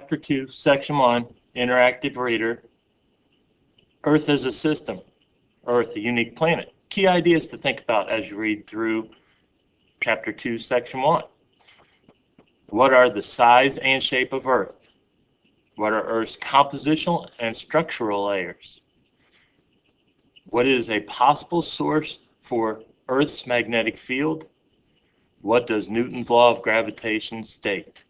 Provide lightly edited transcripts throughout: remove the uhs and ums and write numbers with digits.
Chapter 2, Section 1, Interactive Reader, Earth as a System, Earth, a unique planet. Key ideas to think about as you read through Chapter 2, Section 1. What are the size and shape of Earth? What are Earth's compositional and structural layers? What is a possible source for Earth's magnetic field? What does Newton's law of gravitation state?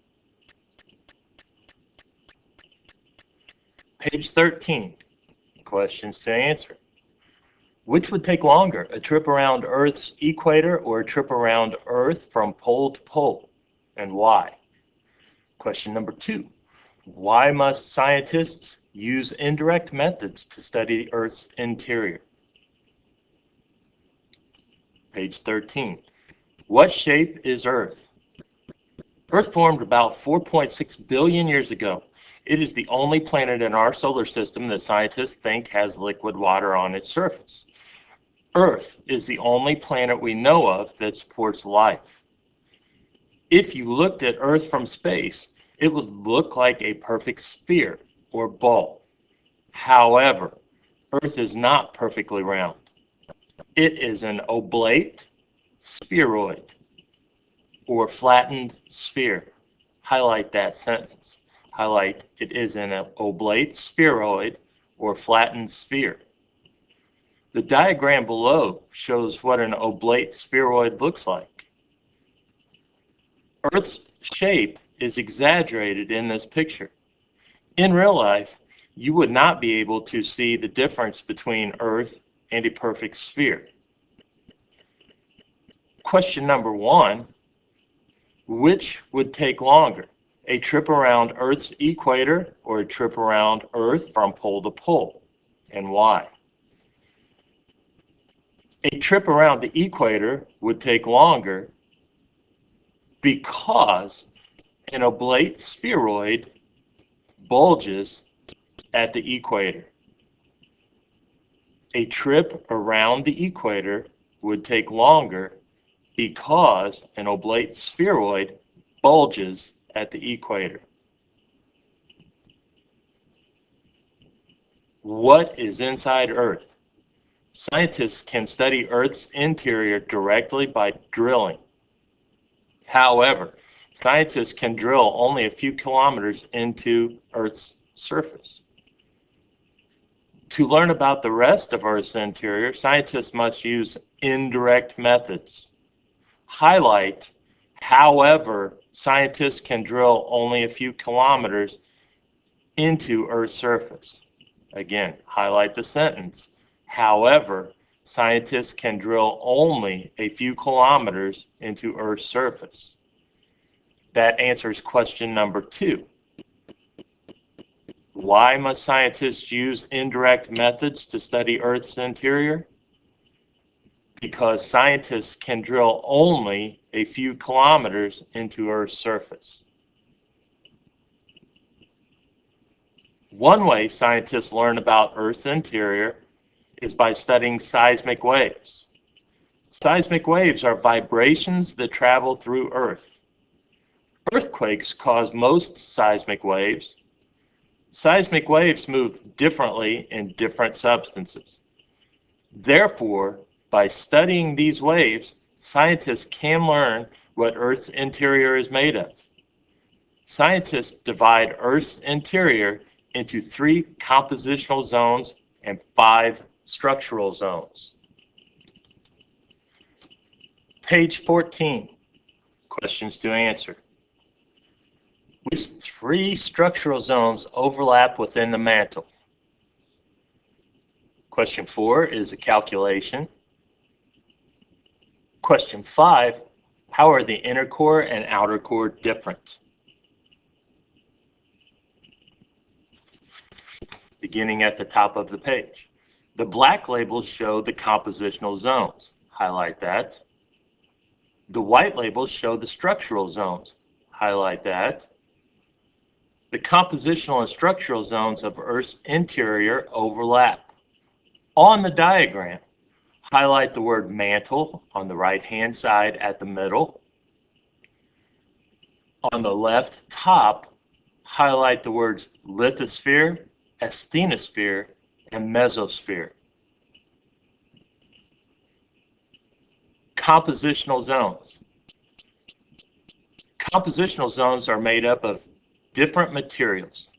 Page 13, questions to answer. Which would take longer, a trip around Earth's equator or a trip around Earth from pole to pole, and why? Question number 2, why must scientists use indirect methods to study Earth's interior? Page 13, what shape is Earth? Earth formed about 4.6 billion years ago. It is the only planet in our solar system that scientists think has liquid water on its surface. Earth is the only planet we know of that supports life. If you looked at Earth from space, it would look like a perfect sphere or ball. However, Earth is not perfectly round. It is an oblate spheroid or flattened sphere. Highlight that sentence. Highlight, it is an oblate spheroid or flattened sphere. The diagram below shows what an oblate spheroid looks like. Earth's shape is exaggerated in this picture. In real life, you would not be able to see the difference between Earth and a perfect sphere. Question number 1, which would take longer? A trip around Earth's equator or a trip around Earth from pole to pole, and why? A trip around the equator would take longer because an oblate spheroid bulges at the equator. A trip around the equator would take longer because an oblate spheroid bulges at the equator. What is inside Earth? Scientists can study Earth's interior directly by drilling. However, scientists can drill only a few kilometers into Earth's surface. To learn about the rest of Earth's interior, scientists must use indirect methods. Highlight, however, scientists can drill only a few kilometers into Earth's surface. Again, highlight the sentence. However, scientists can drill only a few kilometers into Earth's surface. That answers question number 2. Why must scientists use indirect methods to study Earth's interior? Because scientists can drill only a few kilometers into Earth's surface. One way scientists learn about Earth's interior is by studying seismic waves. Seismic waves are vibrations that travel through Earth. Earthquakes cause most seismic waves. Seismic waves move differently in different substances. Therefore, by studying these waves, scientists can learn what Earth's interior is made of. Scientists divide Earth's interior into 3 compositional zones and 5 structural zones. Page 14, questions to answer. Which 3 structural zones overlap within the mantle? Question 4 is a calculation. Question 5, how are the inner core and outer core different? Beginning at the top of the page. The black labels show the compositional zones. Highlight that. The white labels show the structural zones. Highlight that. The compositional and structural zones of Earth's interior overlap. On the diagram, highlight the word mantle on the right-hand side at the middle. On the left top, Highlight the words lithosphere, asthenosphere, and mesosphere. Compositional zones. Compositional zones are made up of different materials.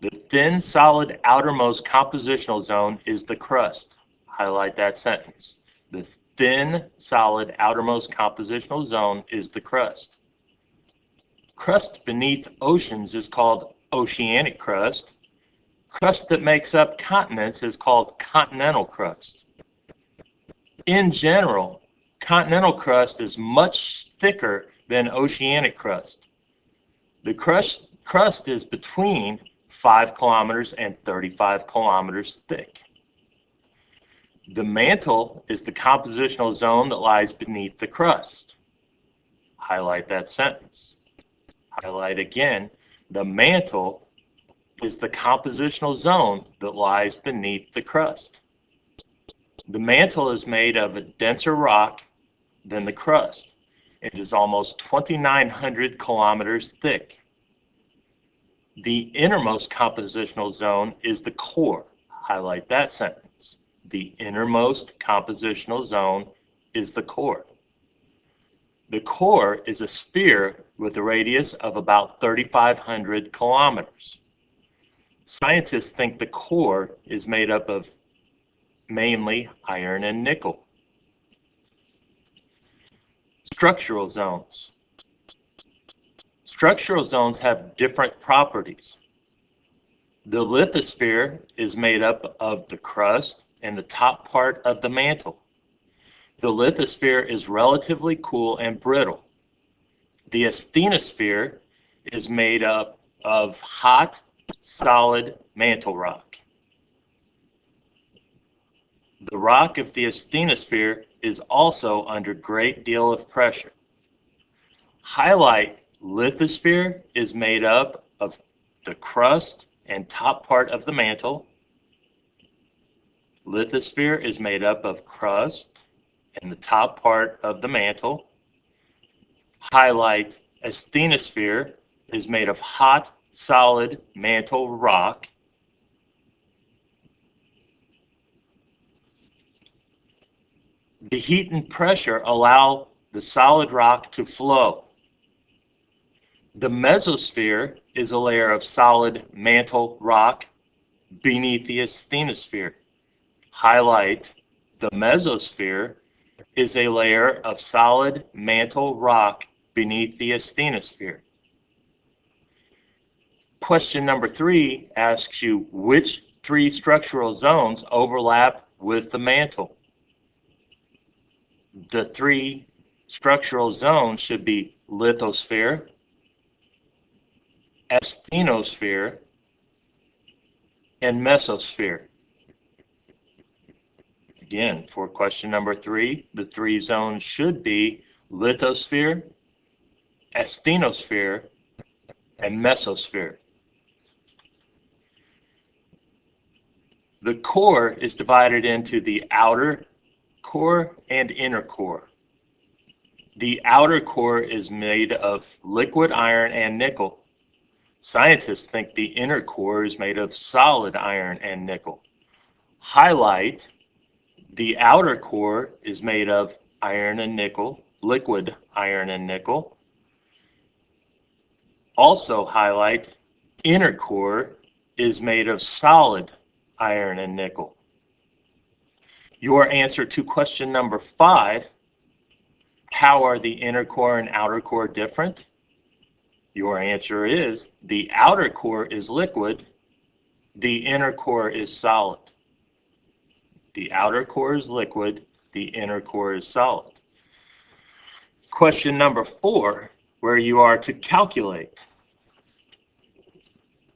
The thin, solid outermost compositional zone is the crust. Highlight that sentence. The thin, solid outermost compositional zone is the crust. Crust beneath oceans is called oceanic crust. Crust that makes up continents is called continental crust. In general, continental crust is much thicker than oceanic crust. The crust is between 5 kilometers and 35 kilometers thick. The mantle is the compositional zone that lies beneath the crust. Highlight that sentence. Highlight again, the mantle is the compositional zone that lies beneath the crust. The mantle is made of a denser rock than the crust. It is almost 2,900 kilometers thick. The innermost compositional zone is the core. Highlight that sentence. The innermost compositional zone is the core. The core is a sphere with a radius of about 3,500 kilometers. Scientists think the core is made up of mainly iron and nickel. Structural zones. Structural zones have different properties. The lithosphere is made up of the crust and the top part of the mantle. The lithosphere is relatively cool and brittle. The asthenosphere is made up of hot, solid mantle rock. The rock of the asthenosphere is also under great deal of pressure. Highlight lithosphere is made up of the crust and top part of the mantle. Lithosphere is made up of crust and the top part of the mantle. Highlight asthenosphere is made of hot, solid mantle rock. The heat and pressure allow the solid rock to flow. The mesosphere is a layer of solid mantle rock beneath the asthenosphere. Highlight the mesosphere is a layer of solid mantle rock beneath the asthenosphere. Question number 3 asks you which 3 structural zones overlap with the mantle. The 3 structural zones should be lithosphere, asthenosphere, and mesosphere. Again, for question number 3, the 3 zones should be lithosphere, asthenosphere, and mesosphere. The core is divided into the outer core and inner core. The outer core is made of liquid iron and nickel. Scientists think the inner core is made of solid iron and nickel. Highlight the outer core is made of iron and nickel, liquid iron and nickel. Also highlight inner core is made of solid iron and nickel. Your answer to question number 5, how are the inner core and outer core different? Your answer is the outer core is liquid, the inner core is solid. The outer core is liquid, the inner core is solid. Question number 4, where you are to calculate.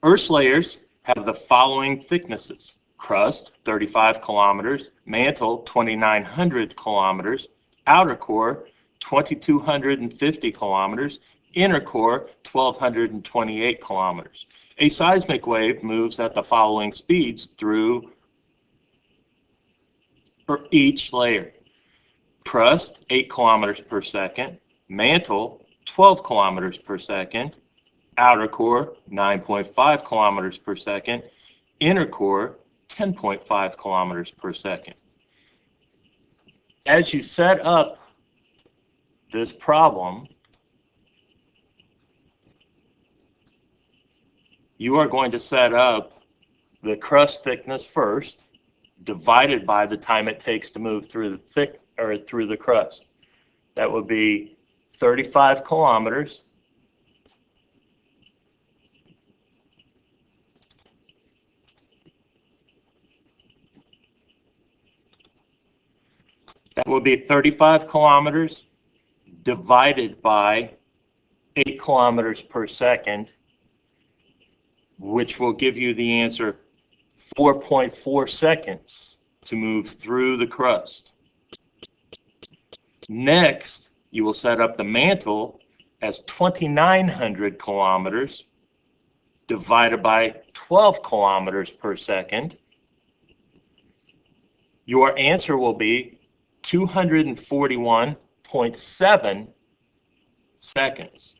Earth's layers have the following thicknesses: crust, 35 kilometers, mantle, 2,900 kilometers, outer core, 2,250 kilometers, inner core, 1,228 kilometers. A seismic wave moves at the following speeds through for each layer: crust, 8 kilometers per second, mantle, 12 kilometers per second, Outer core, 9.5 kilometers per second. Inner core, 10.5 kilometers per second. As you set up this problem, you are going to set up the crust thickness first, divided by the time it takes to move through the crust. That would be 35 kilometers That would be 35 kilometers divided by 8 kilometers per second, which will give you the answer 4.4 seconds to move through the crust. Next, you will set up the mantle as 2,900 kilometers divided by 12 kilometers per second. Your answer will be 241.7 seconds.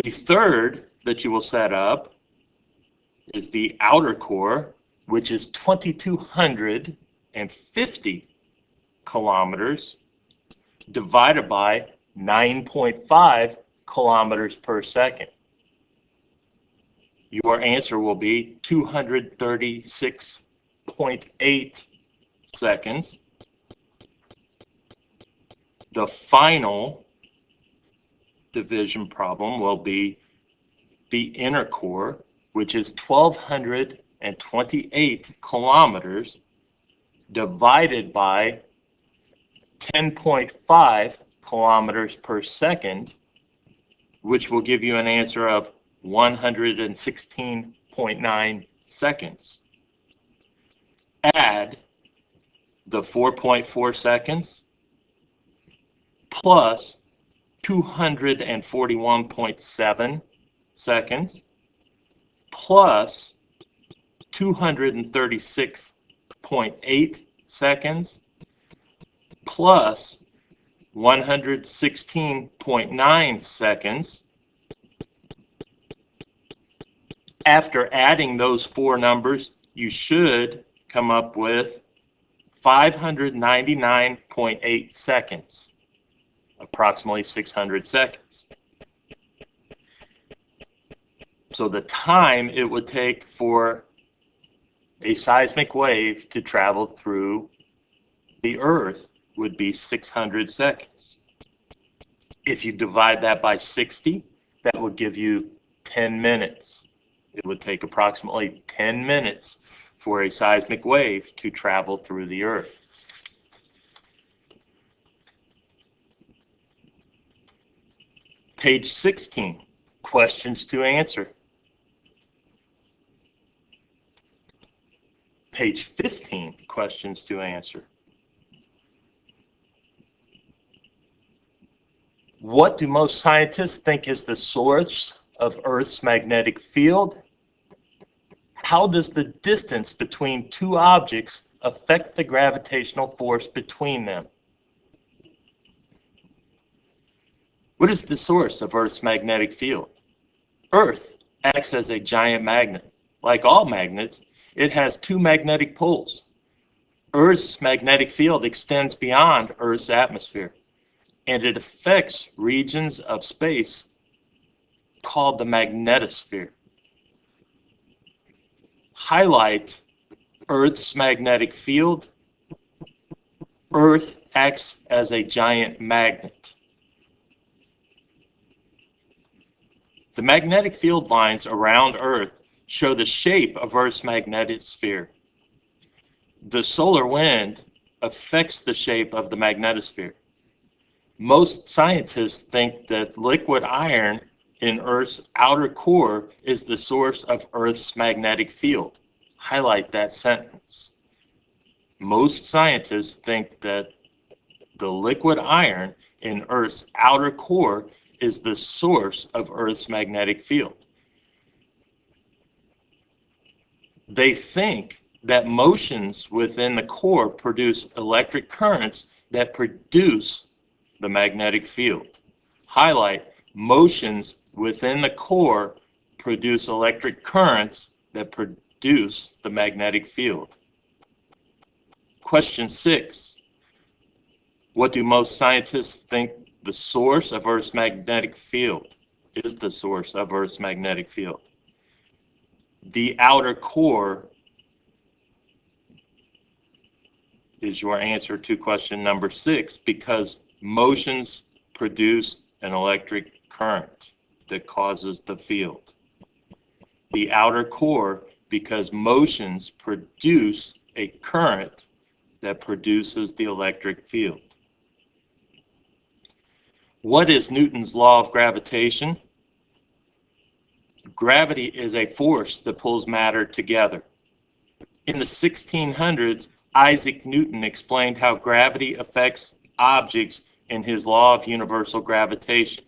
The third that you will set up is the outer core, which is 2,250 kilometers divided by 9.5 kilometers per second. Your answer will be 236.8 seconds. The final division problem will be the inner core, which is 1,228 kilometers divided by 10.5 kilometers per second, which will give you an answer of 116.9 seconds. Add the 4.4 seconds plus 241.7 seconds plus 236.8 seconds plus 116.9 seconds. After adding those four numbers, you should come up with 599.8 seconds, approximately 600 seconds. So the time it would take for a seismic wave to travel through the Earth would be 600 seconds. If you divide that by 60, that would give you 10 minutes. It would take approximately 10 minutes for a seismic wave to travel through the Earth. Page 16, questions to answer. Page 15, questions to answer. What do most scientists think is the source of Earth's magnetic field? How does the distance between two objects affect the gravitational force between them? What is the source of Earth's magnetic field? Earth acts as a giant magnet. Like all magnets, it has two magnetic poles. Earth's magnetic field extends beyond Earth's atmosphere, and it affects regions of space called the magnetosphere. Highlight Earth's magnetic field. Earth acts as a giant magnet. The magnetic field lines around Earth show the shape of Earth's magnetosphere. The solar wind affects the shape of the magnetosphere. Most scientists think that liquid iron in Earth's outer core is the source of Earth's magnetic field. Highlight that sentence. Most scientists think that the liquid iron in Earth's outer core is the source of Earth's magnetic field. They think that motions within the core produce electric currents that produce the magnetic field. Highlight Motions within the core produce electric currents that produce the magnetic field. Question 6. What do most scientists think the source of Earth's magnetic field is? The source of Earth's magnetic field. The outer core is your answer to question number 6, because motions produce an electric current that causes the field. The outer core, because motions produce a current that produces the electric field. What is Newton's law of gravitation? Gravity is a force that pulls matter together. In the 1600s, Isaac Newton explained how gravity affects objects in his law of universal gravitation.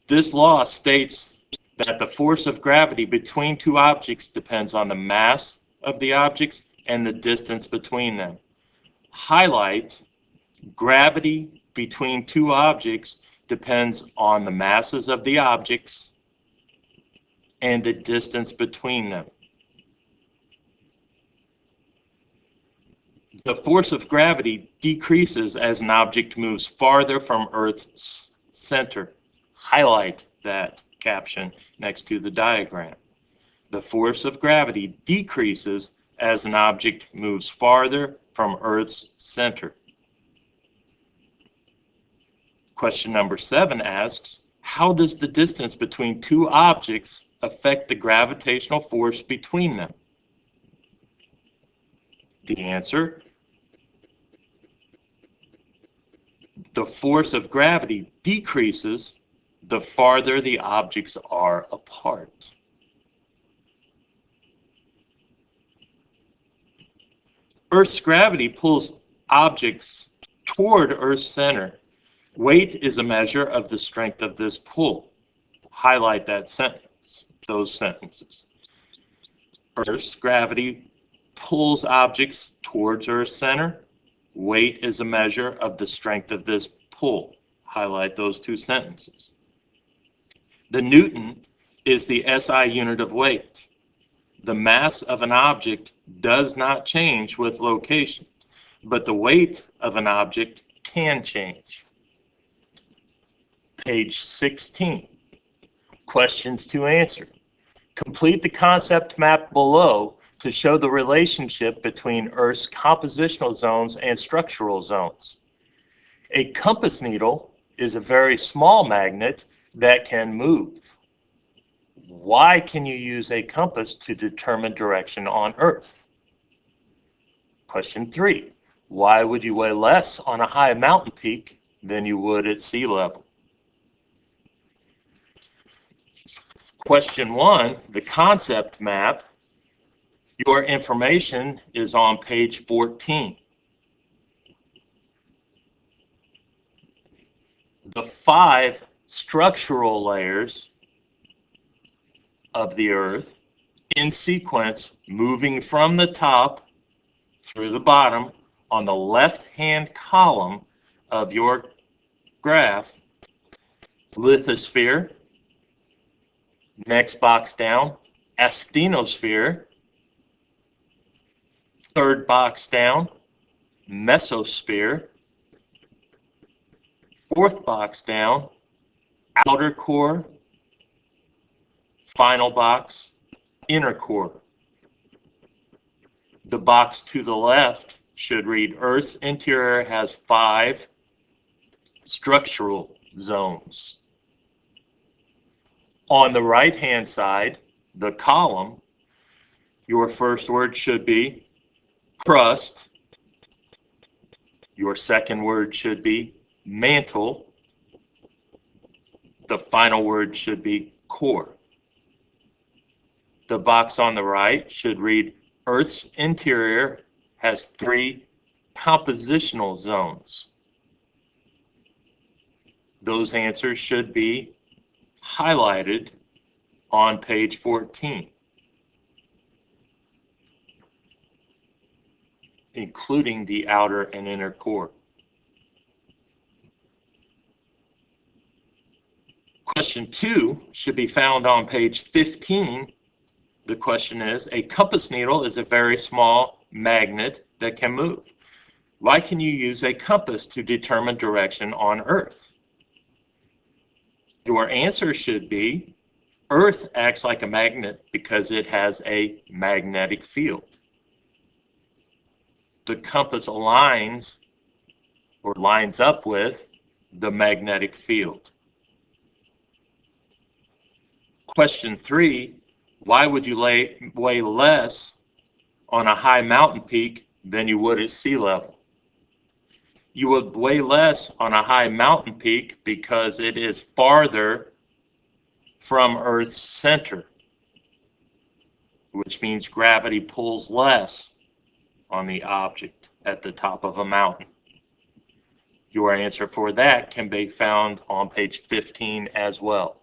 This law states that the force of gravity between two objects depends on the mass of the objects and the distance between them. Highlight: gravity between two objects depends on the masses of the objects and the distance between them. The force of gravity decreases as an object moves farther from Earth's center. Highlight that caption next to the diagram. The force of gravity decreases as an object moves farther from Earth's center. Question number 7 asks, how does the distance between two objects affect the gravitational force between them? The answer: the force of gravity decreases the farther the objects are apart. Earth's gravity pulls objects toward Earth's center. Weight is a measure of the strength of this pull. Highlight that sentence, those sentences. Earth's gravity pulls objects towards Earth's center. Weight is a measure of the strength of this pull. Highlight those two sentences. The Newton is the SI unit of weight. The mass of an object does not change with location, but the weight of an object can change. Page 16. Questions to answer. Complete the concept map below to show the relationship between Earth's compositional zones and structural zones. A compass needle is a very small magnet that can move. Why can you use a compass to determine direction on Earth? Question 3. Why would you weigh less on a high mountain peak than you would at sea level? Question 1, the concept map. Your information is on page 14. The 5 structural layers of the Earth in sequence, moving from the top through the bottom on the left-hand column of your graph. Lithosphere, next box down, asthenosphere, third box down, mesosphere, fourth box down, outer core, final box, inner core. The box to the left should read Earth's interior has 5 structural zones. On the right-hand side, the column, your first word should be crust. Your second word should be mantle. The final word should be core. The box on the right should read Earth's interior has 3 compositional zones. Those answers should be highlighted on page 14, including the outer and inner core. Question 2 should be found on page 15. The question is, a compass needle is a very small magnet that can move. Why can you use a compass to determine direction on Earth? Your answer should be, Earth acts like a magnet because it has a magnetic field. The compass aligns or lines up with the magnetic field. Question 3, why would you weigh less on a high mountain peak than you would at sea level? You would weigh less on a high mountain peak because it is farther from Earth's center, which means gravity pulls less on the object at the top of a mountain. Your answer for that can be found on page 15 as well.